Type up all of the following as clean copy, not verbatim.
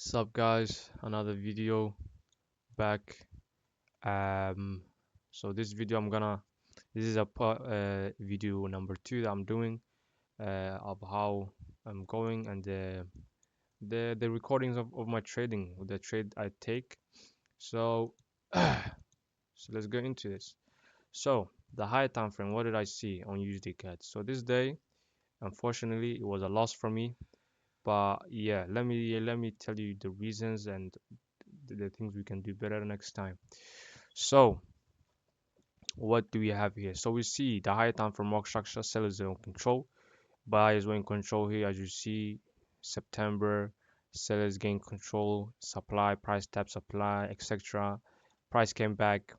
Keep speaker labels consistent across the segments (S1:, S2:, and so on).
S1: Sup guys, another video back. Um, so this video this is a part video number two that I'm doing of how I'm going and the recordings of my trading, the trade I take. So so let's get into this. So the higher time frame, what did I see on USD CAD? So this day, unfortunately, it was a loss for me. But yeah, let me tell you the reasons and the things we can do better next time. So what do we have here? So we see the higher time for market structure, sellers are in control, buyers were in control here as you see. September, sellers gain control, supply, price tap supply, etc. Price came back,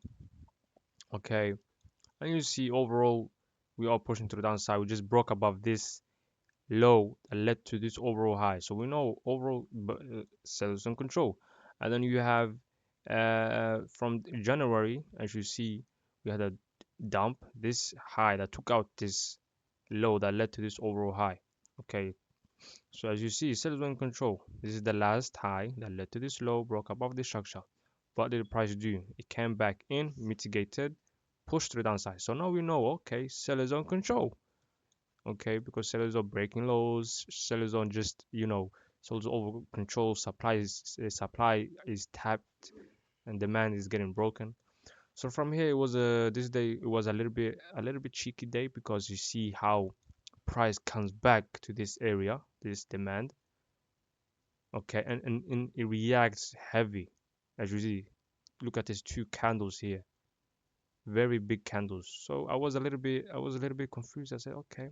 S1: okay, and you see overall we are pushing to the downside. We just broke above this low that led to this overall high. So we know overall sellers in control. And then you have from January, as you see, we had a dump, this high that took out this low that led to this overall high. Okay, so as you see, sellers were in control. This is the last high that led to this low, broke above the structure. What did the price do? It came back in, mitigated, pushed to the downside. So now we know, okay, sellers are in control, okay, because sellers are breaking lows, sellers are just, sellers over control, supply is tapped and demand is getting broken. So from here it was this day it was a little bit cheeky day because you see how price comes back to this area, this demand, okay, and it reacts heavy as you see. Look at these two candles here, very big candles. So I was a little bit confused. I said, okay,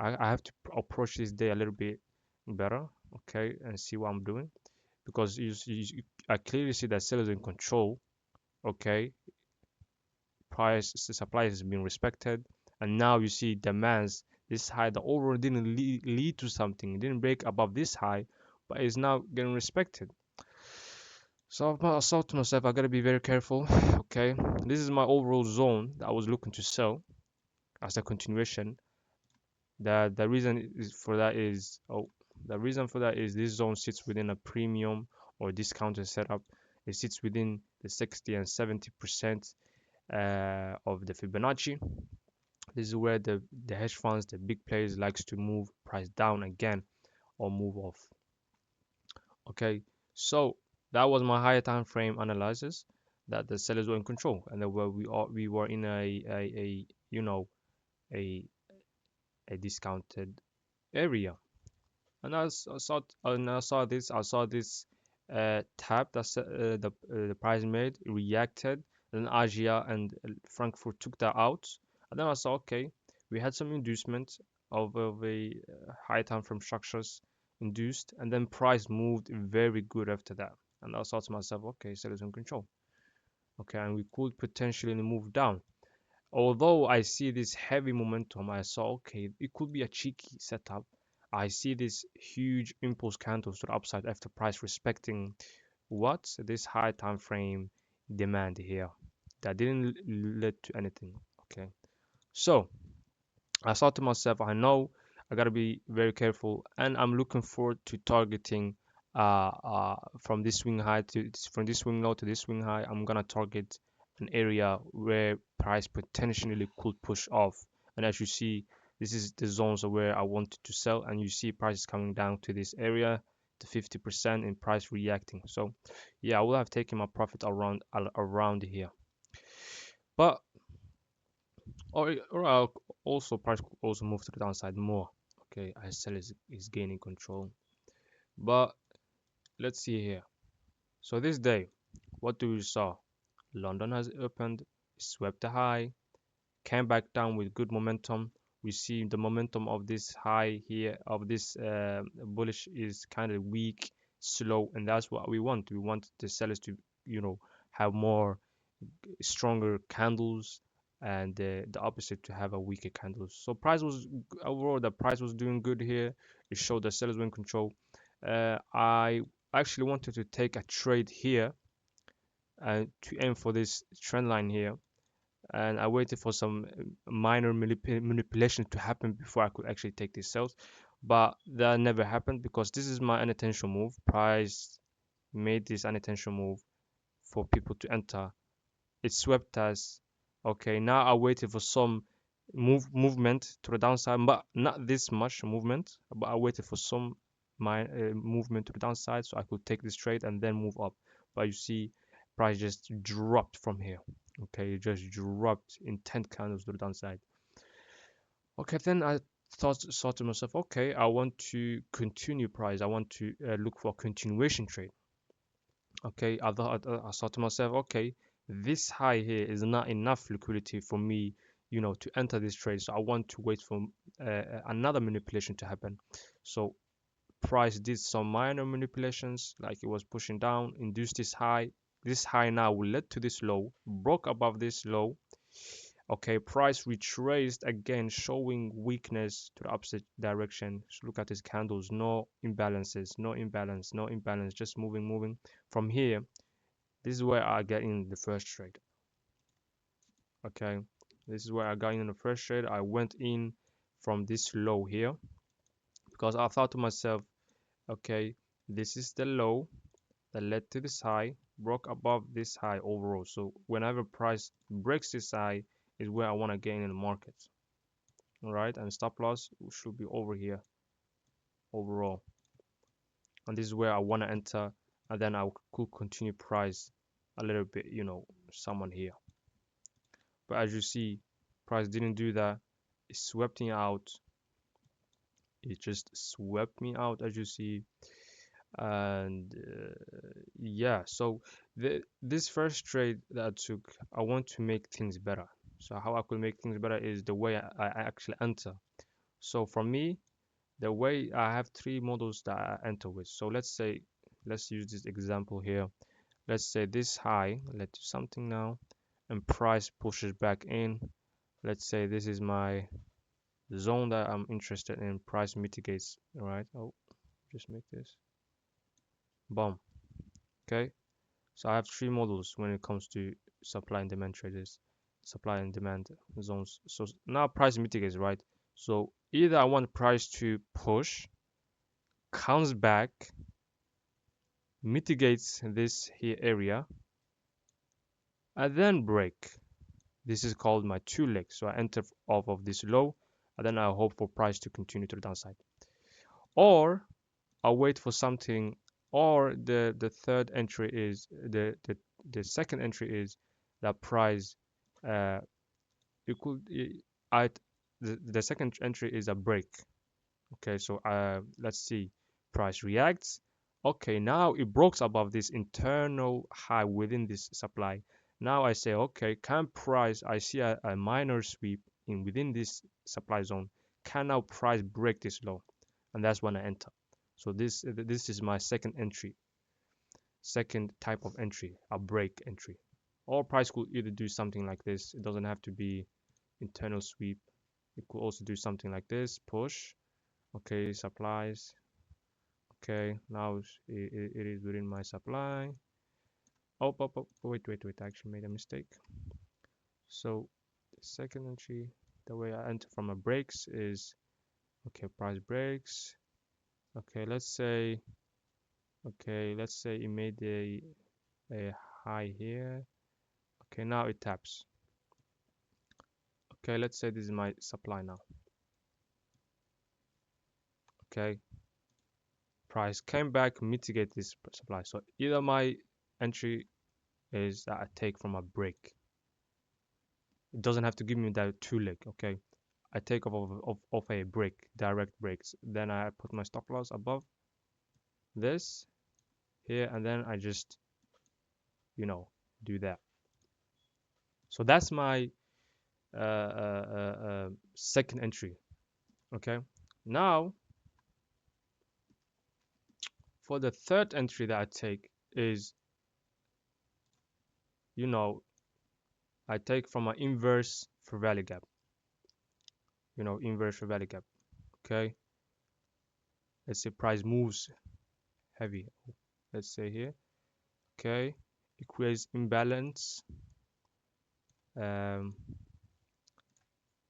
S1: I have to approach this day a little bit better, okay, and see what I'm doing because I clearly see that sellers in control, okay, price the supply has been respected, and now you see demands this high that overall didn't lead to something, it didn't break above this high, but is now getting respected. So I thought to myself, I gotta be very careful, okay. This is my overall zone that I was looking to sell as a continuation. The reason is for that is the reason for that is this zone sits within a premium or discounted setup. It sits within the 60 and 70% of the Fibonacci. This is where the hedge funds, the big players, likes to move price down again or move off. Okay, so that was my higher time frame analysis that the sellers were in control and that we were in a you know a a discounted area. And I saw this tab that the price made reacted. Then Asia and Frankfurt took that out, and then I saw, okay, we had some inducement of a high time frame structures induced, and then price moved very good after that. And I thought to myself, okay, sellers in control, okay, and we could potentially move down. Although I see this heavy momentum, I saw, okay, it could be a cheeky setup. I see this huge impulse candles to the upside after price respecting what this high time frame demand here that didn't lead to anything. Okay, so I thought to myself, I know I gotta be very careful, and I'm looking forward to targeting from this swing high to from this swing low to this swing high. I'm gonna target an area where price potentially could push off, and as you see, this is the zones where I wanted to sell, and you see prices coming down to this area to 50% in price reacting. So yeah, I will have taken my profit around here, but or I'll also price could also move to the downside more. Okay, as sell is gaining control. But let's see here. So this day, what do we saw? London has opened, swept the high, came back down with good momentum. We see the momentum of this high here, of this bullish is kind of weak, slow, and that's what we want. We want the sellers to, have more stronger candles and the opposite to have a weaker candles. So price was overall the price was doing good here. It showed that sellers were in control. I actually wanted to take a trade here and to aim for this trend line here, and I waited for some minor manipulation to happen before I could actually take these sales. but that never happened because this is my unintentional move. Price made this unintentional move for people to enter. It swept us. Okay, now I waited for some movement to the downside, but not this much movement. But I waited for some movement to the downside so I could take this trade and then move up. But you see, price just dropped from here. Okay, it just dropped in 10 candles to the downside. Okay, then I thought to myself, okay, I want to continue price. I want to look for a continuation trade. Okay, I thought to myself, okay, this high here is not enough liquidity for me, to enter this trade. So I want to wait for another manipulation to happen. So price did some minor manipulations, like it was pushing down, induced this high. This high now will lead to this low, broke above this low. Okay, price retraced again, showing weakness to the opposite direction. So look at these candles, no imbalances, no imbalance, no imbalance, just moving, moving. From here, this is where I get in the first trade. Okay, this is where I got in the first trade. I went in from this low here because I thought to myself, okay, this is the low that led to this high, broke above this high overall. So whenever price breaks this high is where I want to gain in the market. All right, and stop loss should be over here overall. And this is where I want to enter, and then I could continue price a little bit, someone here. But as you see, price didn't do that. It swept me out. It just swept me out, as you see. And yeah, so this first trade that I took, I want to make things better. So how I could make things better is the way I actually enter. So for me, the way I have three models that I enter with. So let's use this example here. Let's say this high, let's do something now, and price pushes back in. Let's say this is my zone that I'm interested in. Price mitigates, all right? Oh, just make this. Boom. Okay. So I have three models when it comes to supply and demand traders, supply and demand zones. So now price mitigates, right? So either I want price to push, comes back, mitigates this here area, and then break. This is called my two legs. So I enter off of this low, and then I hope for price to continue to the downside. Or I wait for something, or the third entry is the second entry is that price uh it could it, I the second entry is a break. Okay, so let's see, price reacts. Okay, now it broke above this internal high within this supply. Now I say, okay, can price, I see a minor sweep in within this supply zone. Can now price break this low? And that's when I enter. So this is my second entry, second type of entry, a break entry. Or price could either do something like this. It doesn't have to be internal sweep. It could also do something like this, push. Okay, supplies. Okay, now it is within my supply. Oh, wait, I actually made a mistake. So the second entry, the way I enter from a breaks is, okay, price breaks. Okay, let's say it made a high here. Okay, now it taps. Okay, let's say this is my supply now. Okay, price came back, mitigate this supply. So either my entry is that I take from a break. It doesn't have to give me that two leg. Okay, I take off a break, direct breaks. Then I put my stop loss above this here, and then I just do that. So that's my second entry. Okay, now for the third entry that I take is, you know, I take from an inverse for value gap. Inverse for value gap. Okay, let's say price moves heavy. Let's say here. Okay, it creates imbalance. This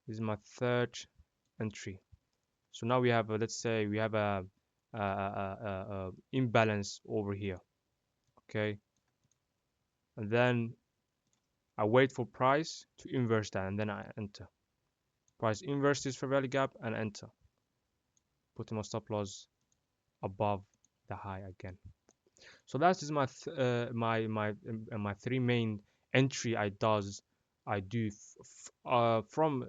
S1: is my third entry. So now we have let's say we have a imbalance over here. Okay, and then I wait for price to inverse that, and then I enter. Price inverse this fair value gap and enter. Putting my stop loss above the high again. So that is my my three main entry I do from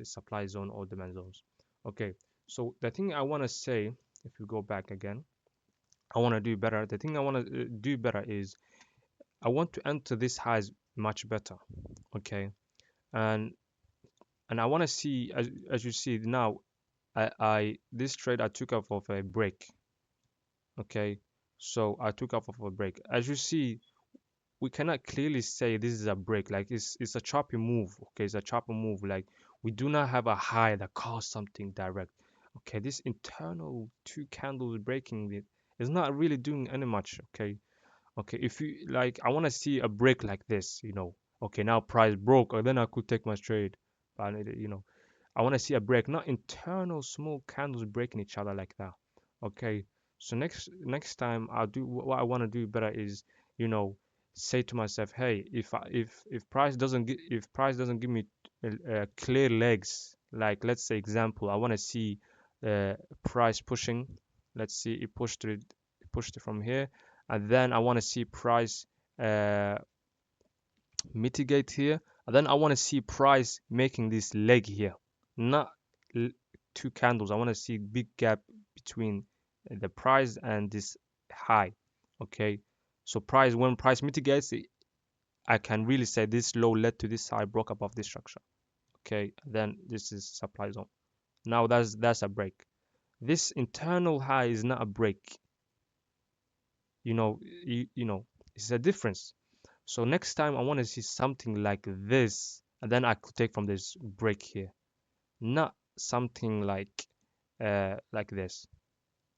S1: supply zone or demand zones. Okay, so the thing I want to say, if we go back again, I want to do better. The thing I want to do better is I want to enter this highs much better. Okay, and I want to see as you see now, I this trade I took off of a break. Okay, so I took off of a break. As you see, we cannot clearly say this is a break. Like it's a choppy move. Okay, it's a choppy move. Like we do not have a high that caused something direct. Okay, this internal two candles breaking it is not really doing any much. Okay, okay. If you like, I want to see a break like this. Okay, now price broke, or then I could take my trade. But I want to see a break, not internal small candles breaking each other like that. Okay. So next time I'll do what I want to do better is, you know, say to myself, hey, if price doesn't give me clear legs, like let's say example, I want to see price pushing. Let's see it pushed it from here, and then I want to see price uh, mitigate here, and then I want to see price making this leg here, not two candles. I want to see big gap between the price and this high. Okay, so price when price mitigates, I can really say this low led to this high, broke above this structure. Okay, then this is supply zone. Now that's a break. This internal high is not a break. You know, it's a difference. So next time I want to see something like this, and then I could take from this break here, not something like this.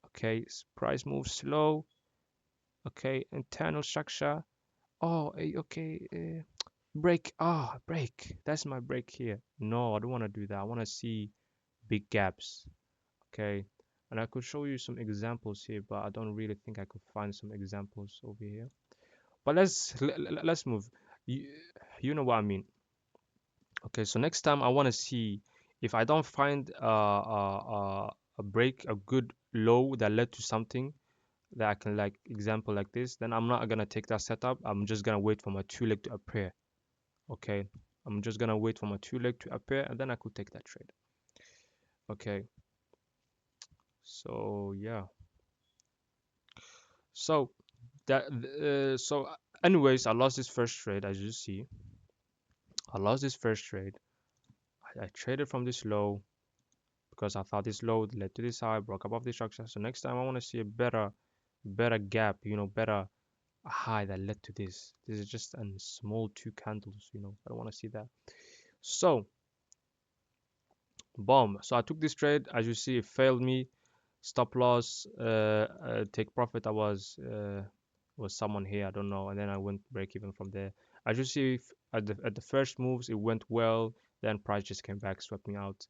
S1: Okay, price moves slow. Okay, internal structure. Oh, okay, break. Ah, break. That's my break here. No, I don't want to do that. I want to see big gaps. Okay, and I could show you some examples here, but I don't really think I could find some examples over here. But let's move. You, you know what I mean. Okay, so next time I want to see if I don't find a break, a good low that led to something that I can like example like this, then I'm not gonna take that setup. I'm just gonna wait for my two leg to appear. Okay, I'm just gonna wait for my two leg to appear, and then I could take that trade. Okay, so yeah, so anyways, I lost this first trade as you see. I lost this first trade. I traded from this low because I thought this low led to this high, broke above the structure. So next time I want to see a better gap, better high that led to this. This is just a small two candles, I don't want to see that. So boom. So I took this trade. As you see, it failed me. Stop loss, take profit. I was someone here, I don't know, and then I went break even from there. As you see, at the first moves, it went well. Then price just came back, swept me out.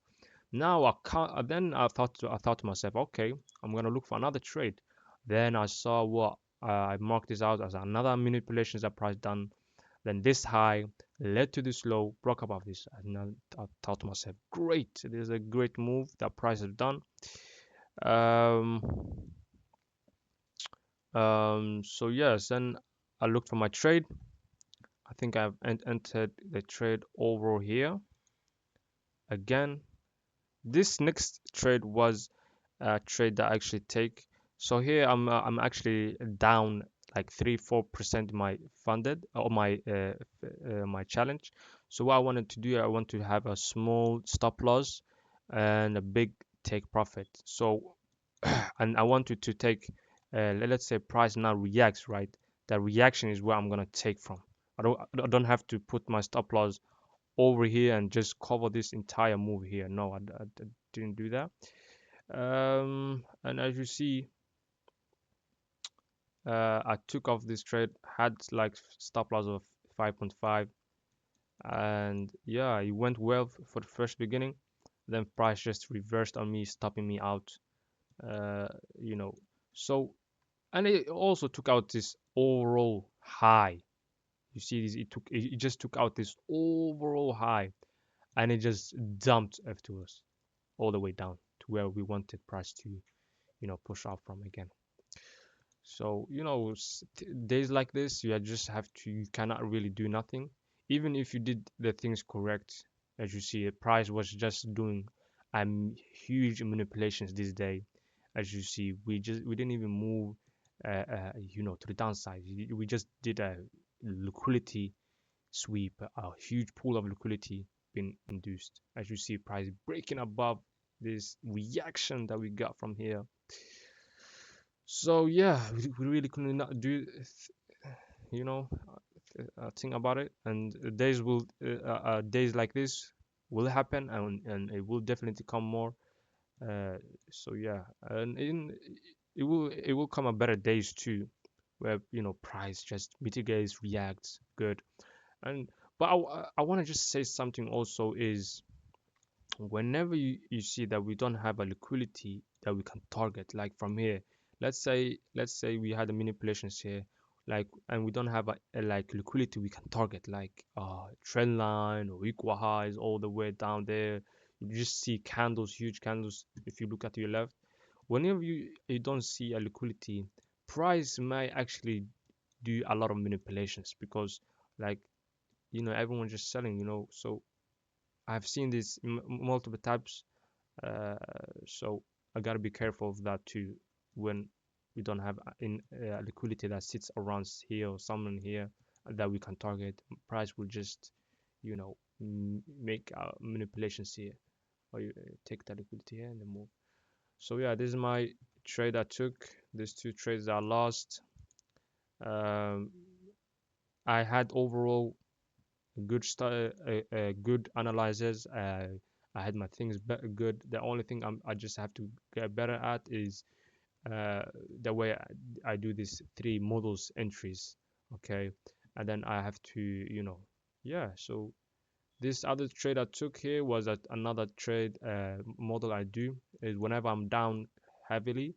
S1: Now I can't. Then I thought to myself, okay, I'm gonna look for another trade. Then I saw what I marked this out as another manipulations that price done. Then this high led to this low, broke above this, and I thought to myself, great, this is a great move that price has done. Um, so yes, then I looked for my trade. I think I've entered the trade over here again. This next trade was trade that I actually take. So here I'm actually down like 3-4% my funded or my challenge. So what I wanted to do, I want to have a small stop loss and a big take profit. So and I wanted to take let's say price now reacts, right? That reaction is where I'm gonna take from. I don't have to put my stop loss over here and just cover this entire move here. No, I didn't do that. And as you see, I took off this trade, had like stop loss of 5.5, and yeah, it went well for the first beginning. then price just reversed on me, stopping me out. uh, you know so and it also took out this overall high. You see this, it just took out this overall high, and it just dumped afterwards all the way down to where we wanted price to push off from again. So days like this, you just have to, you cannot really do nothing. Even if you did the things correct, as you see, the price was just doing huge manipulations this day. As you see, we didn't even move, to the downside. We just did a liquidity sweep, a huge pool of liquidity being induced. As you see, price breaking above this reaction that we got from here. So yeah, we really couldn't not do, you know, think about it. And days like this will happen, and it will definitely come more. Uh, so yeah, and it will come a better days too, where price just mitigates, reacts good. And but I want to just say something also is, whenever you see that we don't have a liquidity that we can target, like from here, let's say we had the manipulations here, like, and we don't have a like liquidity we can target, like trend line or equal highs all the way down there. You just see candles, huge candles. If you look at your left, whenever you don't see a liquidity, price may actually do a lot of manipulations, because like everyone's just selling, so I've seen this multiple times. uh, so I gotta be careful of that too, when we don't have in liquidity that sits around here or somewhere here that we can target. Price will just make manipulations here, or you take that liquidity here and then move. So yeah, this is my trade I took. These two trades I lost. um, I had overall good analyzers. I had my things good. The only thing I just have to get better at is uh, the way I do these three models entries. Okay, and then I have to, yeah. So this other trade I took here was another trade model I do is whenever I'm down heavily,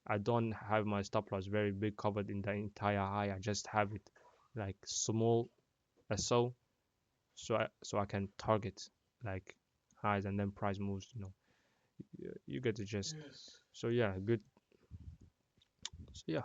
S1: I don't have my stop loss very big covered in the entire high. I just have it like small SO, so I can target like highs, and then price moves. You get the gist. So yeah, good. So yeah.